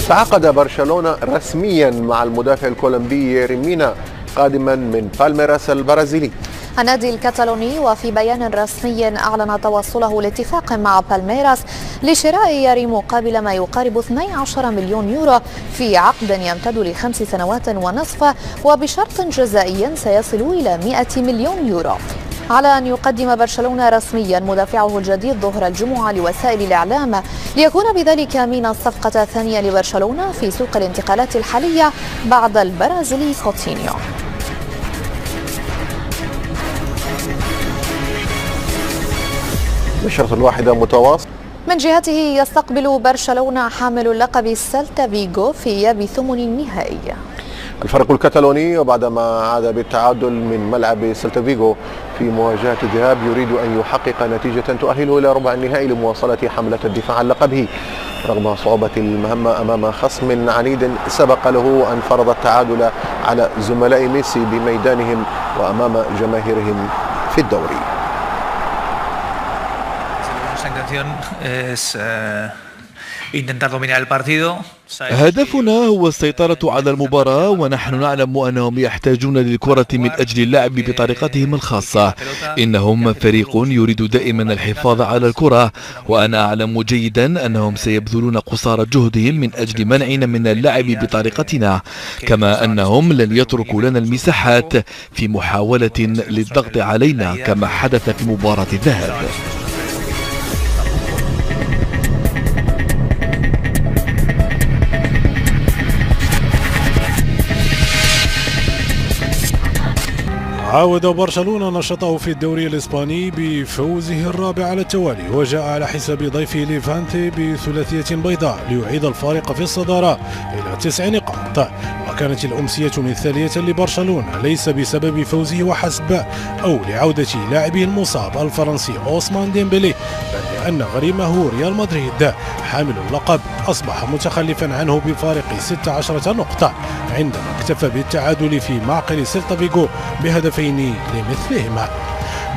تعاقد برشلونة رسميا مع المدافع الكولومبي ريمينا قادما من بالميراس البرازيلي. النادي الكتالوني وفي بيان رسمي أعلن توصله لاتفاق مع بالميراس لشراء ياري مقابل ما يقارب 12 مليون يورو في عقد يمتد ل5 سنوات ونصف وبشرط جزائي سيصل إلى 100 مليون يورو. على أن يقدم برشلونة رسميا مدافعه الجديد ظهر الجمعة لوسائل الإعلام ليكون بذلك أمين الصفقة الثانية لبرشلونة في سوق الانتقالات الحالية بعد البرازيلي كوتينيو. بالشرط الواحدة متواصل. من جهته يستقبل برشلونة حامل اللقب سيلتا فيغو في إياب ثمن النهائي. الفريق الكتالوني وبعدما عاد بالتعادل من ملعب سيلتا فيغو في مواجهة الذهاب يريد أن يحقق نتيجة تؤهله إلى ربع النهائي لمواصلة حملة الدفاع عن لقبه رغم صعوبة المهمة أمام خصم عنيد سبق له أن فرض التعادل على زملاء ميسي بميدانهم وأمام جماهيرهم في الدوري. هدفنا هو السيطرة على المباراة ونحن نعلم أنهم يحتاجون للكرة من أجل اللعب بطريقتهم الخاصة. إنهم فريق يريد دائما الحفاظ على الكرة وأنا أعلم جيدا أنهم سيبذلون قصارى جهدهم من أجل منعنا من اللعب بطريقتنا كما أنهم لن يتركوا لنا المساحات في محاولة للضغط علينا كما حدث في مباراة الذهاب. عاود برشلونة نشاطه في الدوري الإسباني بفوزه الرابع على التوالي وجاء على حساب ضيفه ليفانتي بثلاثية بيضاء ليعيد الفارق في الصدارة إلى 9 نقاط. وكانت الأمسية مثالية لبرشلونة ليس بسبب فوزه وحسب أو لعودة لاعبه المصاب الفرنسي أوسمان ديمبلي بل لأن غريمه ريال مدريد حامل اللقب أصبح متخلفا عنه بفارق 16 نقطة عندما اكتفى بالتعادل في معقل سيلتا فيغو بهدفين لمثلهما.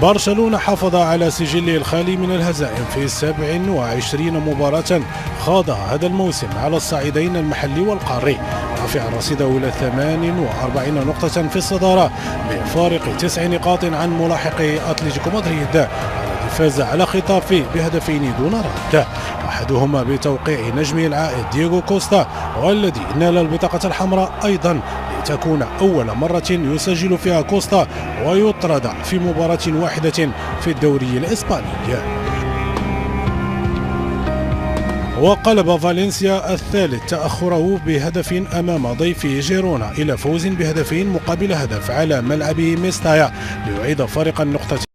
برشلونة حافظ على سجله الخالي من الهزائم في 27 مباراة خاضها هذا الموسم على الصعيدين المحلي والقاري رافعا رصيده إلى 48 نقطة في الصدارة بفارق 9 نقاط عن ملاحق أتلتيكو مدريد الذي فاز على خطافه بهدفين دون رد أحدهما بتوقيع نجمه العائد دييغو كوستا والذي نال البطاقة الحمراء أيضا لتكون أول مرة يسجل فيها كوستا ويطرد في مباراة واحدة في الدوري الإسباني. وقلب فالنسيا الثالث تأخره بهدف أمام ضيفه جيرونا إلى فوز بهدفين مقابل هدف على ملعبه ميستايا ليعيد فارق النقطة